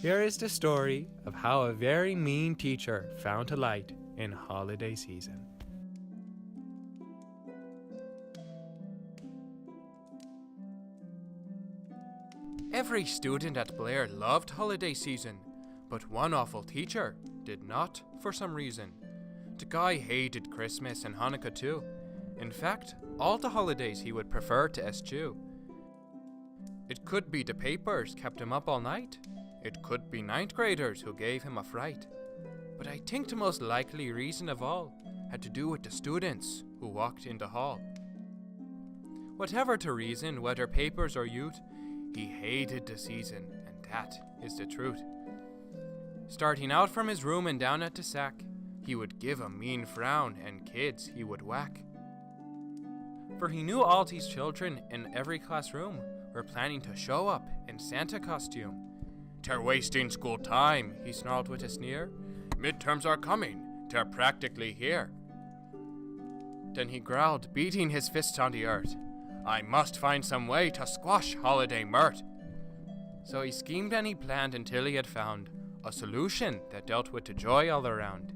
Here is the story of how a very mean teacher found a light in holiday season. Every student at Blair loved holiday season, but one awful teacher did not for some reason. The guy hated Christmas and Hanukkah too. In fact, all the holidays he would prefer to eschew. It could be the papers kept him up all night. It could be ninth graders who gave him a fright. But I think the most likely reason of all had to do with the students who walked in the hall. Whatever the reason, whether papers or youth, he hated the season, and that is the truth. Starting out from his room and down at the sack, he would give a mean frown and kids he would whack. For he knew all these children in every classroom were planning to show up in Santa costume. "They're wasting school time," he snarled with a sneer. "Midterms are coming, they're practically here." Then he growled, beating his fists on the earth, "I must find some way to squash holiday mirth." So he schemed and he planned until he had found a solution that dealt with the joy all around.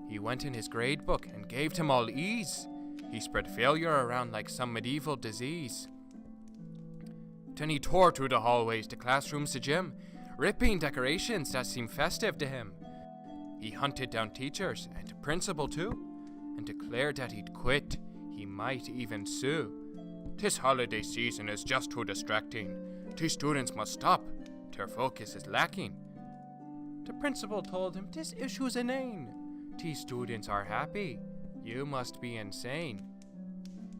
He went in his grade book and gave them all ease. He spread failure around like some medieval disease. Then he tore through the hallways, the classrooms, the gym, ripping decorations that seemed festive to him. He hunted down teachers and the principal too, and declared that he'd quit. He might even sue. "This holiday season is just too distracting. These students must stop. Their focus is lacking." The principal told him, "This issue's inane. These students are happy. You must be insane."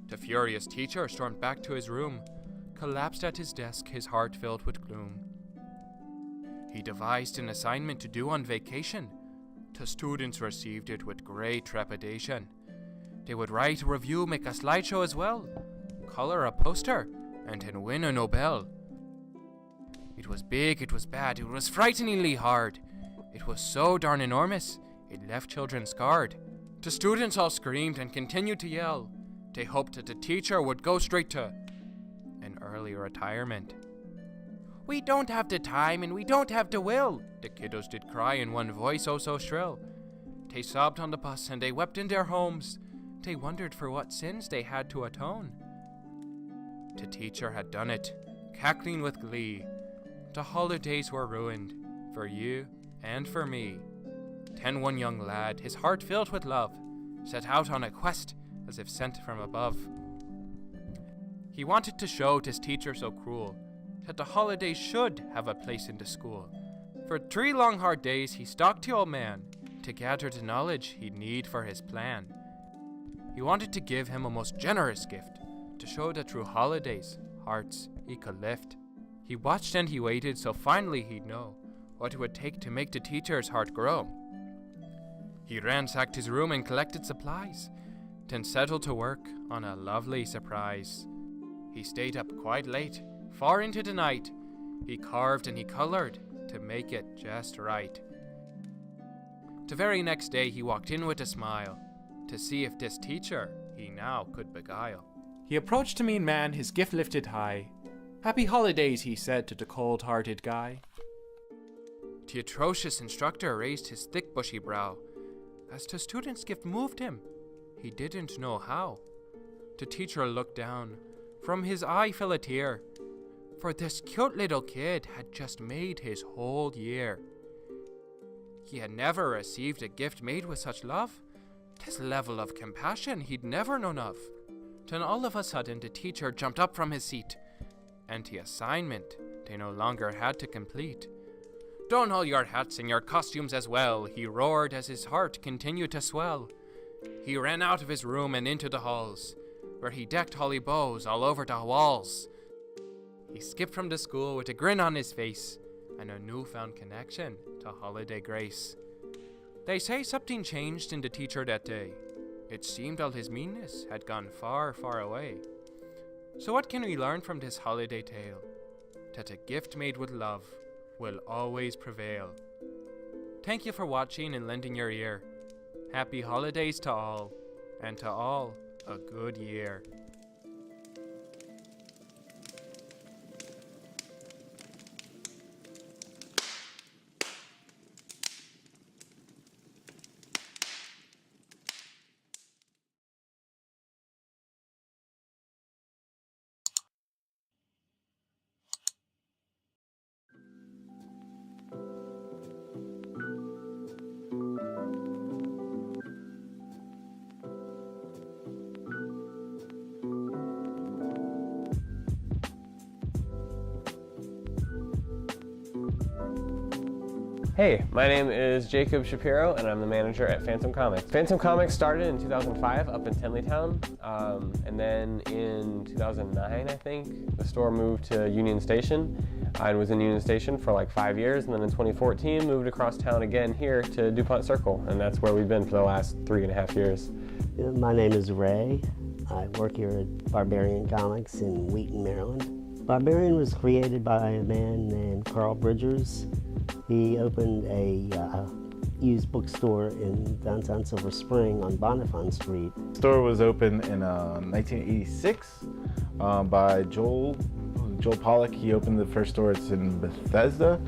The furious teacher stormed back to his room, collapsed at his desk, his heart filled with gloom. He devised an assignment to do on vacation. The students received it with great trepidation. They would write a review, make a slideshow as well, color a poster, and then win a Nobel. It was big, it was bad, it was frighteningly hard. It was so darn enormous, it left children scarred. The students all screamed and continued to yell. They hoped that the teacher would go straight to an early retirement. "We don't have the time and we don't have the will," the kiddos did cry in one voice oh so shrill. They sobbed on the bus and they wept in their homes. They wondered for what sins they had to atone. The teacher had done it, cackling with glee. The holidays were ruined, for you and for me. Then one young lad, his heart filled with love, set out on a quest as if sent from above. He wanted to show this teacher so cruel that the holidays should have a place in the school. For 3 long hard days he stalked the old man to gather the knowledge he'd need for his plan. He wanted to give him a most generous gift to show that through holidays, hearts he could lift. He watched and he waited so finally he'd know what it would take to make the teacher's heart grow. He ransacked his room and collected supplies, then settled to work on a lovely surprise. He stayed up quite late, far into the night. He carved and he colored to make it just right. The very next day he walked in with a smile to see if this teacher he now could beguile. He approached the mean man, his gift lifted high. "Happy holidays," he said to the cold-hearted guy. The atrocious instructor raised his thick bushy brow. As the student's gift moved him, he didn't know how. The teacher looked down. From his eye fell a tear, for this cute little kid had just made his whole year. He had never received a gift made with such love. This level of compassion he'd never known of. Then all of a sudden the teacher jumped up from his seat, and the assignment they no longer had to complete. "Don all your hats and your costumes as well," he roared as his heart continued to swell. He ran out of his room and into the halls, where he decked holly bows all over the walls. He skipped from the school with a grin on his face and a newfound connection to holiday grace. They say something changed in the teacher that day. It seemed all his meanness had gone far, far away. So what can we learn from this holiday tale? That a gift made with love will always prevail. Thank you for watching and lending your ear. Happy holidays to all, and to all a good year. Hey, my name is Jacob Shapiro, and I'm the manager at Phantom Comics. Phantom Comics started in 2005 up in Tenleytown, and then in 2009, I think, the store moved to Union Station, and was in Union Station for like 5 years, and then in 2014 moved across town again here to DuPont Circle, and that's where we've been for the last 3.5 years. My name is Ray. I work here at Barbarian Comics in Wheaton, Maryland. Barbarian was created by a man named Carl Bridgers. He opened a used bookstore in downtown Silver Spring on Bonifant Street. The store was opened in 1986 by Joel Pollack. He opened the first store. It's in Bethesda.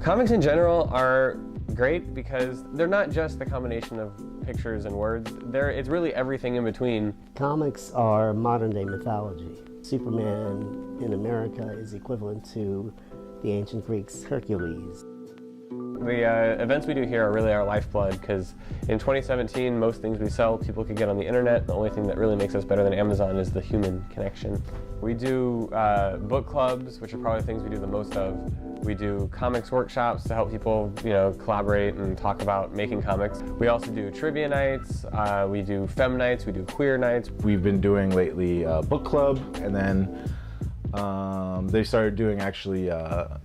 Comics in general are great because they're not just the combination of pictures and words. It's really everything in between. Comics are modern-day mythology. Superman in America is equivalent to the ancient Greeks' Hercules. The events we do here are really our lifeblood because in 2017, most things we sell people could get on the internet. The only thing that really makes us better than Amazon is the human connection. We do book clubs, which are probably the things we do the most of. We do comics workshops to help people, collaborate and talk about making comics. We also do trivia nights, we do femme nights, we do queer nights. We've been doing lately book club, and then they started doing actually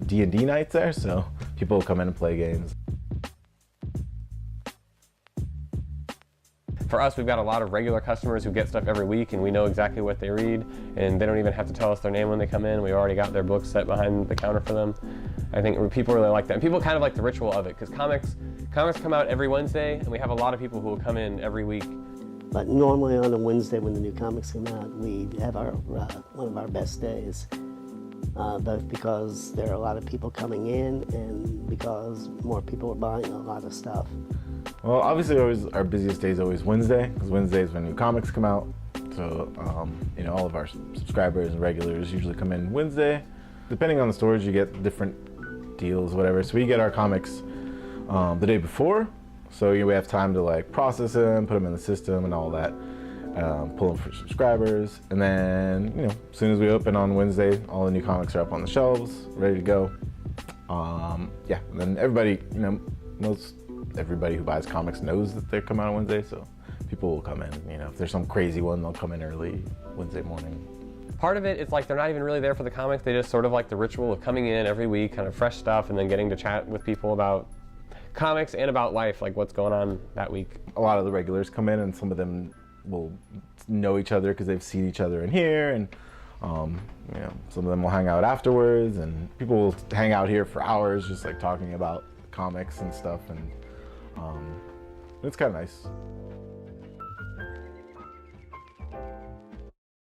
D&D nights there, so people will come in and play games. For us, we've got a lot of regular customers who get stuff every week, and we know exactly what they read, and they don't even have to tell us their name when they come in. We already got their books set behind the counter for them. I think people really like that. And people kind of like the ritual of it, because comics come out every Wednesday, and we have a lot of people who will come in every week. But normally on a Wednesday when the new comics come out, we have our one of our best days, both because there are a lot of people coming in and because more people are buying a lot of stuff. Well, obviously, our busiest day is always Wednesday, because Wednesday is when new comics come out. So, all of our subscribers and regulars usually come in Wednesday. Depending on the stores, you get different deals, whatever. So we get our comics the day before, so we have time to process them, put them in the system, and all that. Pull them for subscribers, and then as soon as we open on Wednesday, all the new comics are up on the shelves, ready to go. And then everybody, most everybody who buys comics knows that they're coming out on Wednesday, so people will come in. If there's some crazy one, they'll come in early Wednesday morning. Part of it, it's like they're not even really there for the comics. They just sort of like the ritual of coming in every week, kind of fresh stuff, and then getting to chat with people about comics and about life, like what's going on that week. A lot of the regulars come in, and some of them will know each other because they've seen each other in here, and some of them will hang out afterwards, and people will hang out here for hours just talking about comics and stuff, and it's kind of nice.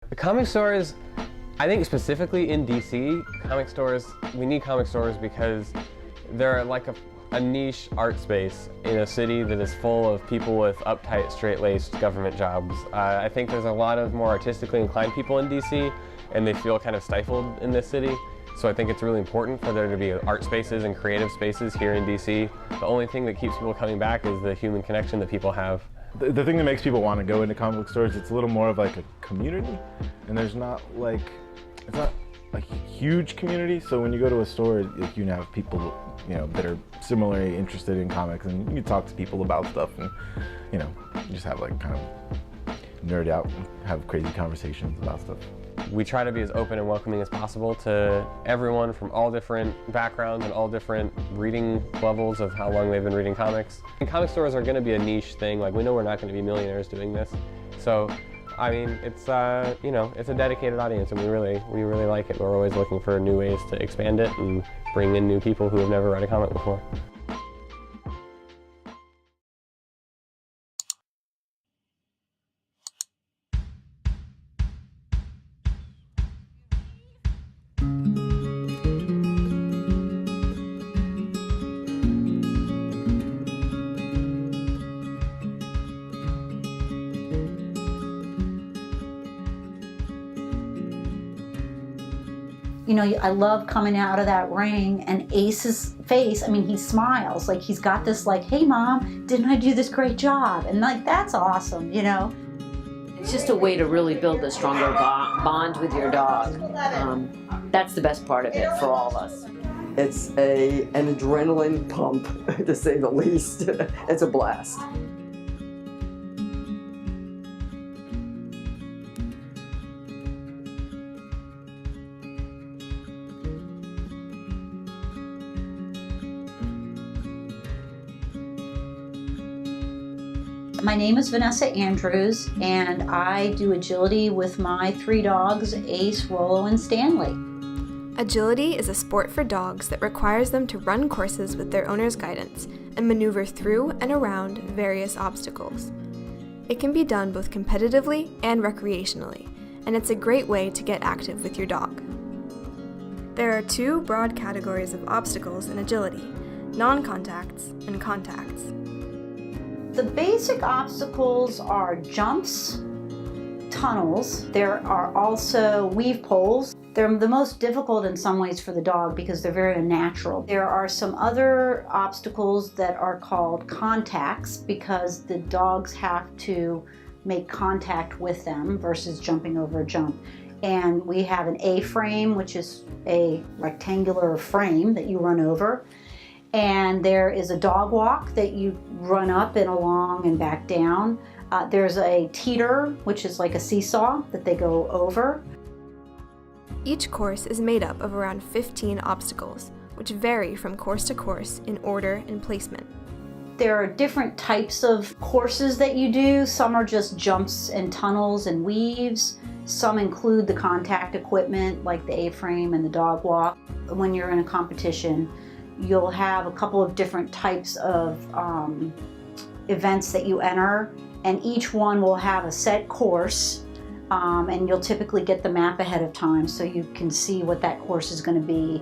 The comic stores, I think specifically in DC, comic stores, we need comic stores because they're like a niche art space in a city that is full of people with uptight, straight-laced government jobs. I think there's a lot of more artistically inclined people in DC, and they feel kind of stifled in this city. So I think it's really important for there to be art spaces and creative spaces here in DC. The only thing that keeps people coming back is the human connection that people have. The thing that makes people want to go into comic book stores, it's a little more of a community, and there's not it's not a huge community. So when you go to a store, you can have people that are similarly interested in comics, and you talk to people about stuff, and you just have kind of nerd out and have crazy conversations about stuff. We try to be as open and welcoming as possible to everyone from all different backgrounds and all different reading levels of how long they've been reading comics. And comic stores are going to be a niche thing. We know we're not going to be millionaires doing this. So, I mean, it's it's a dedicated audience, and we really like it. We're always looking for new ways to expand it and bring in new people who have never read a comic before. I love coming out of that ring and Ace's face. I mean, he smiles, he's got this hey mom, didn't I do this great job? And that's awesome, It's just a way to really build a stronger bond with your dog. That's the best part of it for all of us. It's an adrenaline pump, to say the least. It's a blast. My name is Vanessa Andrews, and I do agility with my 3 dogs, Ace, Rollo, and Stanley. Agility is a sport for dogs that requires them to run courses with their owner's guidance and maneuver through and around various obstacles. It can be done both competitively and recreationally, and it's a great way to get active with your dog. There are 2 broad categories of obstacles in agility: non-contacts and contacts. The basic obstacles are jumps, tunnels. There are also weave poles. They're the most difficult in some ways for the dog because they're very unnatural. There are some other obstacles that are called contacts because the dogs have to make contact with them versus jumping over a jump. And we have an A-frame, which is a rectangular frame that you run over. And there is a dog walk that you run up and along and back down. There's a teeter, which is like a seesaw that they go over. Each course is made up of around 15 obstacles, which vary from course to course in order and placement. There are different types of courses that you do. Some are just jumps and tunnels and weaves. Some include the contact equipment like the A-frame and the dog walk. When you're in a competition, you'll have a couple of different types of events that you enter, and each one will have a set course, and you'll typically get the map ahead of time so you can see what that course is going to be.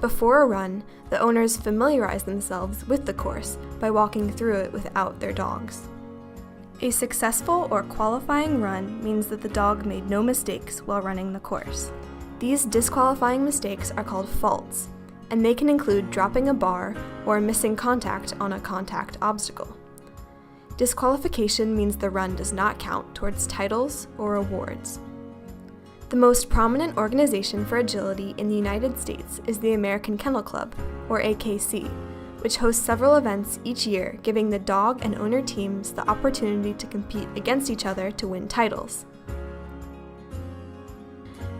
Before a run, the owners familiarize themselves with the course by walking through it without their dogs. A successful or qualifying run means that the dog made no mistakes while running the course. These disqualifying mistakes are called faults, and they can include dropping a bar or missing contact on a contact obstacle. Disqualification means the run does not count towards titles or awards. The most prominent organization for agility in the United States is the American Kennel Club, or AKC, which hosts several events each year, giving the dog and owner teams the opportunity to compete against each other to win titles.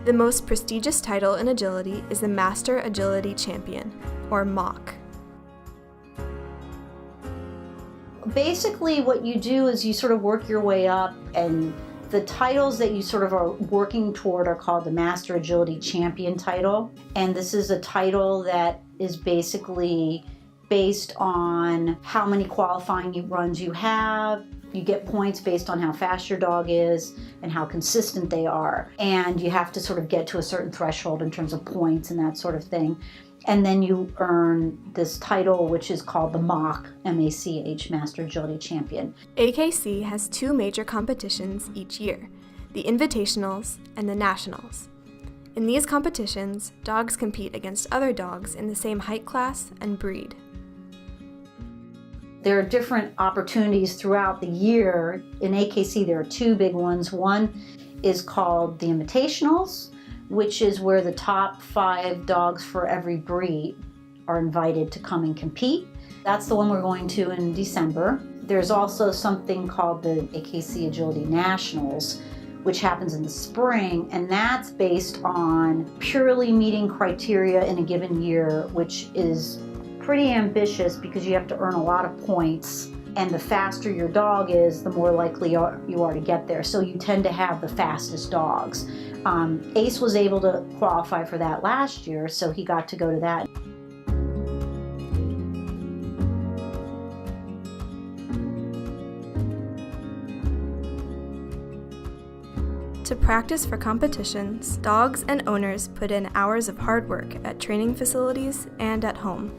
The most prestigious title in agility is the Master Agility Champion, or MACH. Basically, what you do is you sort of work your way up, and the titles that you sort of are working toward are called the Master Agility Champion title. And this is a title that is basically based on how many qualifying runs you have. You get points based on how fast your dog is and how consistent they are. And you have to sort of get to a certain threshold in terms of points and that sort of thing. And then you earn this title, which is called the MACH, M-A-C-H, Master Agility Champion. AKC has 2 major competitions each year, the Invitationals and the Nationals. In these competitions, dogs compete against other dogs in the same height class and breed. There are different opportunities throughout the year. In AKC, there are 2 big ones. One is called the Invitationals, which is where the top 5 dogs for every breed are invited to come and compete. That's the one we're going to in December. There's also something called the AKC Agility Nationals, which happens in the spring, and that's based on purely meeting criteria in a given year, which is pretty ambitious because you have to earn a lot of points, and the faster your dog is, the more likely you are to get there. So you tend to have the fastest dogs. Ace was able to qualify for that last year, so he got to go to that. To practice for competitions, dogs and owners put in hours of hard work at training facilities and at home.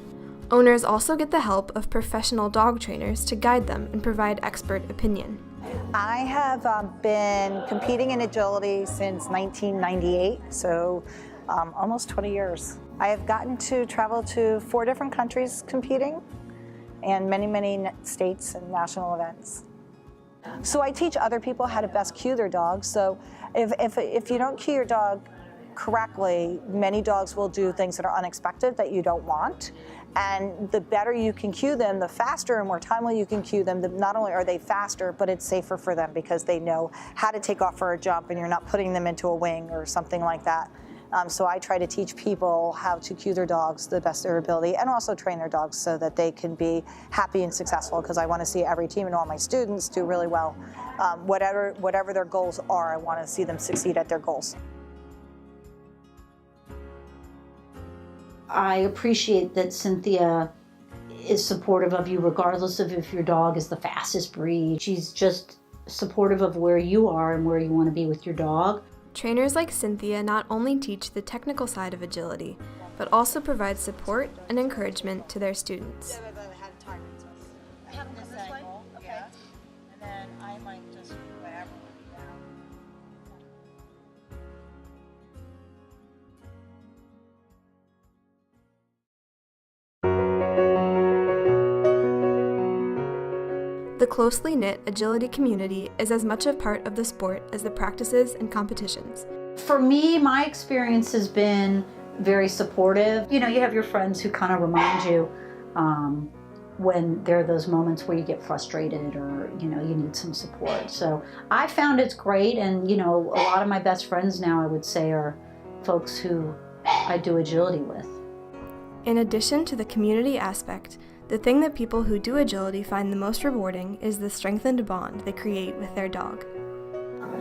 Owners also get the help of professional dog trainers to guide them and provide expert opinion. I have been competing in agility since 1998, so almost 20 years. I have gotten to travel to 4 different countries competing and many states and national events. So I teach other people how to best cue their dogs. So if you don't cue your dog correctly, many dogs will do things that are unexpected that you don't want. And the better you can cue them, the faster and more timely you can cue them, not only are they faster, but it's safer for them because they know how to take off for a jump and you're not putting them into a wing or something like that. So I try to teach people how to cue their dogs to the best of their ability and also train their dogs so that they can be happy and successful, because I want to see every team and all my students do really well. Whatever their goals are, I want to see them succeed at their goals. I appreciate that Cynthia is supportive of you regardless of if your dog is the fastest breed. She's just supportive of where you are and where you want to be with your dog. Trainers like Cynthia not only teach the technical side of agility, but also provide support and encouragement to their students. The closely knit agility community is as much a part of the sport as the practices and competitions. For me, my experience has been very supportive. You know, you have your friends who kind of remind you when there are those moments where you get frustrated or, you know, you need some support. So I found it's great, and, you know, a lot of my best friends now, I would say, are folks who I do agility with. In addition to the community aspect, the thing that people who do agility find the most rewarding is the strengthened bond they create with their dog.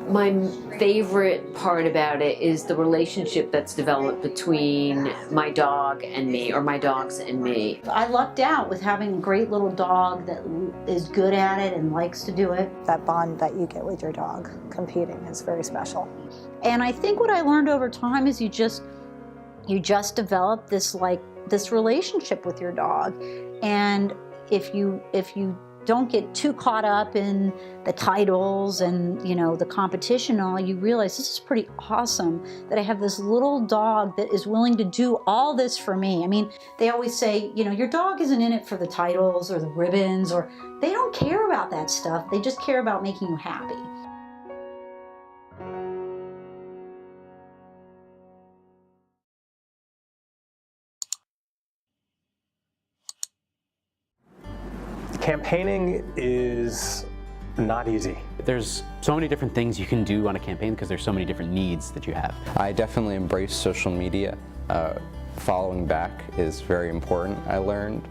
My favorite part about it is the relationship that's developed between my dog and me, or my dogs and me. I lucked out with having a great little dog that is good at it and likes to do it. That bond that you get with your dog competing is very special. And I think what I learned over time is you just develop this relationship with your dog. And if you don't get too caught up in the titles and, you know, the competition and all, you realize this is pretty awesome that I have this little dog that is willing to do all this for me. I mean, they always say, you know, your dog isn't in it for the titles or the ribbons, or they don't care about that stuff. They just care about making you happy. Campaigning is not easy. There's so many different things you can do on a campaign because there's so many different needs that you have. I definitely embrace social media. Following back is very important, I learned.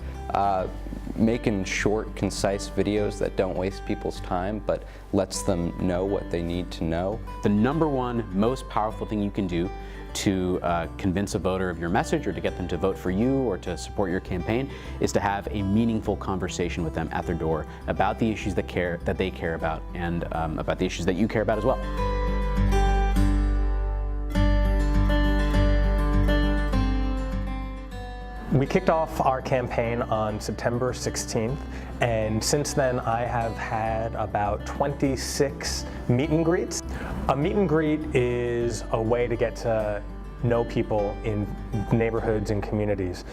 Making short, concise videos that don't waste people's time but lets them know what they need to know. The number one most powerful thing you can do to convince a voter of your message, or to get them to vote for you or to support your campaign, is to have a meaningful conversation with them at their door about the issues that they care about, and about the issues that you care about as well. We kicked off our campaign on September 16th, and since then I have had about 26 meet and greets. A meet and greet is a way to get to know people in neighborhoods and communities.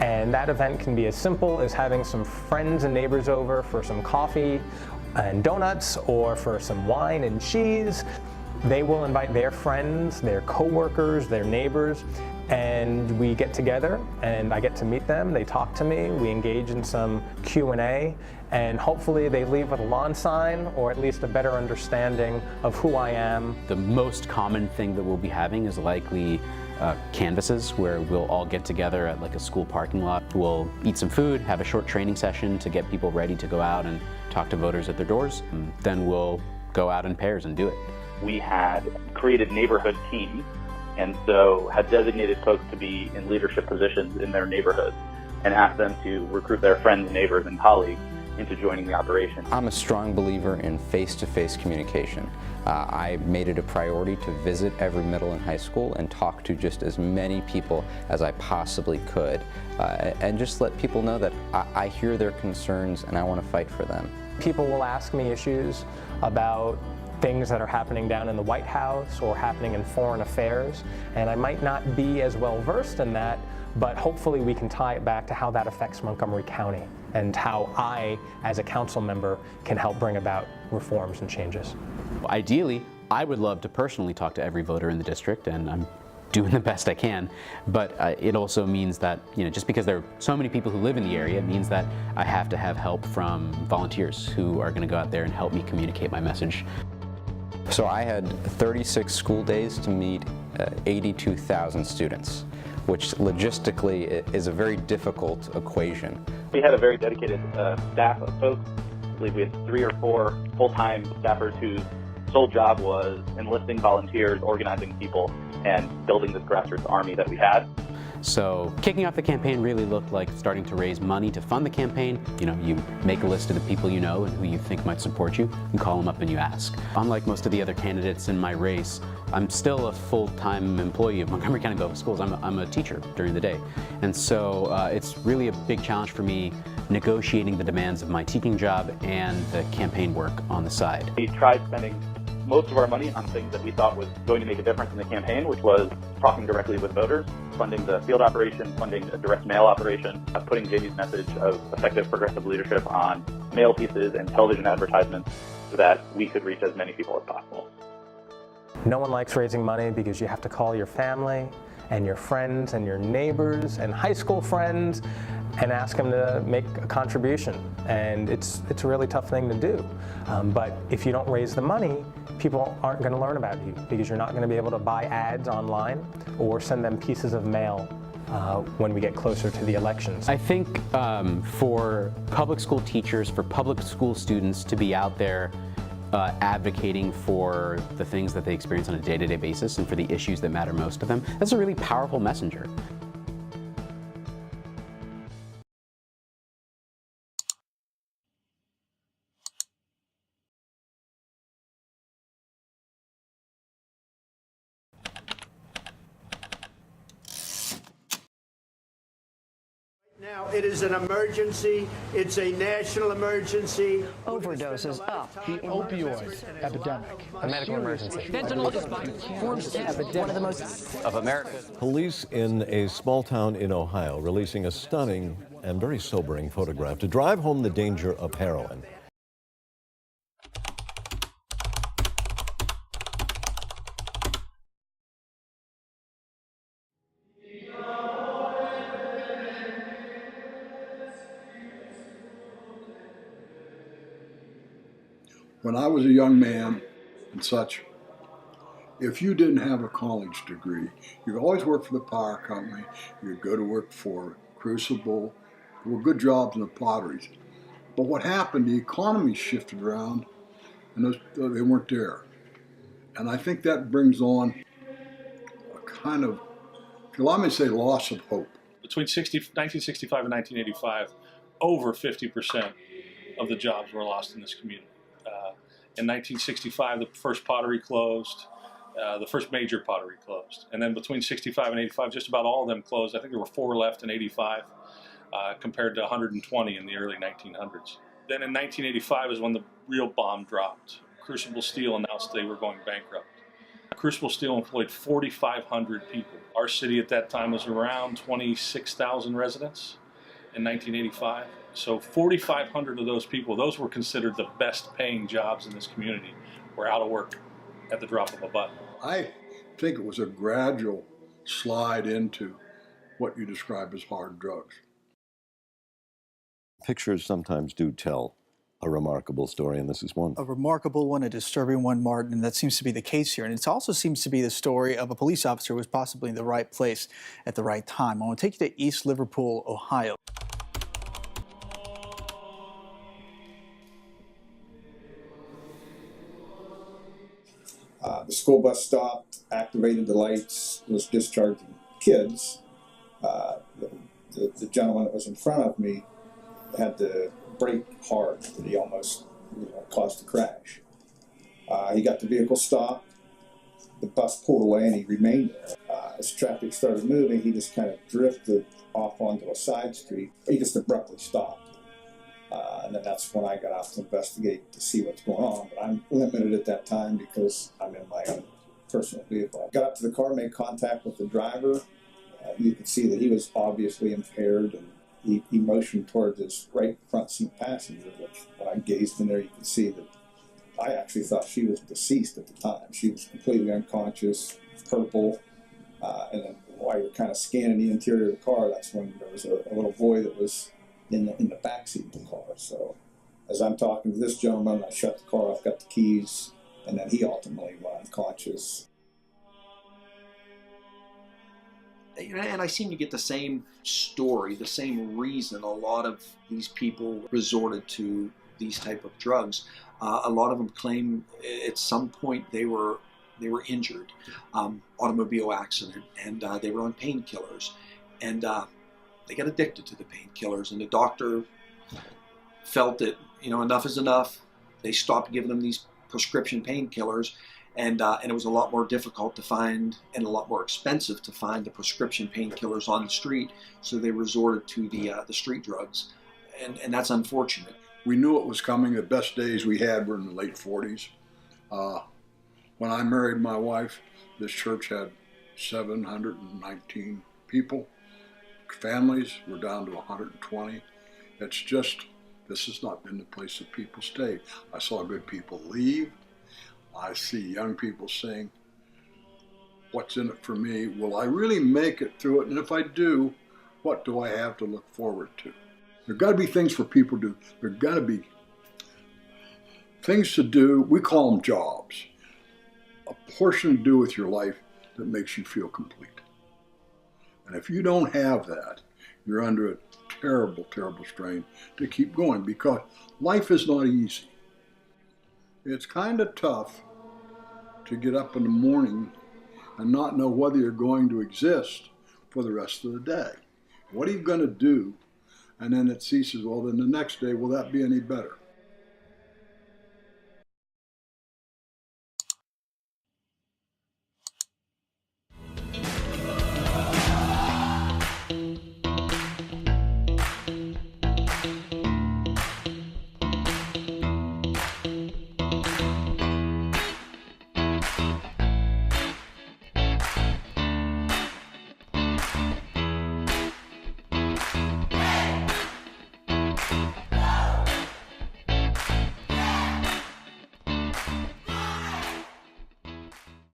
And that event can be as simple as having some friends and neighbors over for some coffee and donuts, or for some wine and cheese. They will invite their friends, their coworkers, their neighbors, and we get together and I get to meet them, they talk to me, we engage in some Q&A, and hopefully they leave with a lawn sign or at least a better understanding of who I am. The most common thing that we'll be having is likely canvases, where we'll all get together at like a school parking lot. We'll eat some food, have a short training session to get people ready to go out and talk to voters at their doors. And then we'll go out in pairs and do it. We had created neighborhood teams, and so had designated folks to be in leadership positions in their neighborhoods and asked them to recruit their friends, neighbors, and colleagues into joining the operation. I'm a strong believer in face-to-face communication. I made it a priority to visit every middle and high school and talk to just as many people as I possibly could, and just let people know that I hear their concerns and I want to fight for them. People will ask me issues about things that are happening down in the White House or happening in foreign affairs, and I might not be as well versed in that, but hopefully we can tie it back to how that affects Montgomery County and how I, as a council member, can help bring about reforms and changes. Ideally, I would love to personally talk to every voter in the district, and I'm doing the best I can, but it also means that, just because there are so many people who live in the area, it means that I have to have help from volunteers who are going to go out there and help me communicate my message. So I had 36 school days to meet 82,000 students, which logistically is a very difficult equation. We had a very dedicated staff of folks. I believe we had 3 or 4 full-time staffers whose sole job was enlisting volunteers, organizing people, and building this grassroots army that we had. So kicking off the campaign really looked like starting to raise money to fund the campaign. You make a list of the people you know and who you think might support you, and call them up and you ask. Unlike most of the other candidates in my race, I'm still a full-time employee of Montgomery County Public Schools. I'm a teacher during the day. And so it's really a big challenge for me negotiating the demands of my teaching job and the campaign work on the side. We tried spending most of our money on things that we thought was going to make a difference in the campaign, which was talking directly with voters, funding the field operation, funding a direct mail operation, putting Jamie's message of effective progressive leadership on mail pieces and television advertisements so that we could reach as many people as possible. No one likes raising money because you have to call your family and your friends and your neighbors and high school friends and ask them to make a contribution. And it's a really tough thing to do. But if you don't raise the money, people aren't going to learn about you because you're not going to be able to buy ads online or send them pieces of mail when we get closer to the elections. I think for public school teachers, for public school students to be out there advocating for the things that they experience on a day-to-day basis and for the issues that matter most to them, that's a really powerful messenger. Now, it is an emergency. It's a national emergency. Overdoses up. The opioid epidemic. A medical emergency. Fentanyl is one of the most of America. Police in a small town in Ohio releasing a stunning and very sobering photograph to drive home the danger of heroin. When I was a young man and such, if you didn't have a college degree, you could always work for the power company, you could go to work for Crucible. There were good jobs in the potteries. But what happened, the economy shifted around and they weren't there. And I think that brings on a kind of, I may say, loss of hope. Between 1965 and 1985, over 50% of the jobs were lost in this community. In 1965, the first pottery closed, the first major pottery closed. And then between 65 and 85, just about all of them closed. I think there were 4 left in 85 compared to 120 in the early 1900s. Then in 1985 is when the real bomb dropped. Crucible Steel announced they were going bankrupt. Crucible Steel employed 4,500 people. Our city at that time was around 26,000 residents in 1985. So 4,500 of those people, those were considered the best paying jobs in this community, were out of work at the drop of a button. I think it was a gradual slide into what you describe as hard drugs. Pictures sometimes do tell a remarkable story, and this is one. A remarkable one, a disturbing one, Martin, and that seems to be the case here. And it also seems to be the story of a police officer who was possibly in the right place at the right time. I want to take you to East Liverpool, Ohio. The school bus stopped, activated the lights, was discharging kids. The gentleman that was in front of me had to brake hard, that he almost caused a crash. He got the vehicle stopped, the bus pulled away, and he remained there. As traffic started moving, he just kind of drifted off onto a side street. He just abruptly stopped. And then that's when I got out to investigate to see what's going on. But I'm limited at that time because I'm in my own personal vehicle. I got up to the car, made contact with the driver. You could see that he was obviously impaired, and he motioned towards his right front seat passenger, which when I gazed in there, you could see that I actually thought she was deceased at the time. She was completely unconscious, purple, And then while you're kind of scanning the interior of the car, that's when there was a little boy that was in the back seat of the car. So as I'm talking to this gentleman, I shut the car off, got the keys, and then he ultimately went unconscious. And I seem to get the same story, the same reason a lot of these people resorted to these type of drugs. A lot of them claim at some point they were injured, automobile accident, and they were on painkillers, and they got addicted to the painkillers, and the doctor felt that enough is enough. They stopped giving them these prescription painkillers, and it was a lot more difficult to find and a lot more expensive to find the prescription painkillers on the street, so they resorted to the street drugs, and that's unfortunate. We knew it was coming. The best days we had were in the late 40s. When I married my wife, this church had 719 people. Families were down to 120. It's just, this has not been the place that people stay. I saw good people leave. I see young people saying, what's in it for me? Will I really make it through it? And if I do, what do I have to look forward to? There got to be things for people to do. There got to be things to do. We call them jobs. A portion to do with your life that makes you feel complete. And if you don't have that, you're under a terrible, terrible strain to keep going, because life is not easy. It's kind of tough to get up in the morning and not know whether you're going to exist for the rest of the day. What are you going to do? And then it ceases. Well, then the next day, will that be any better?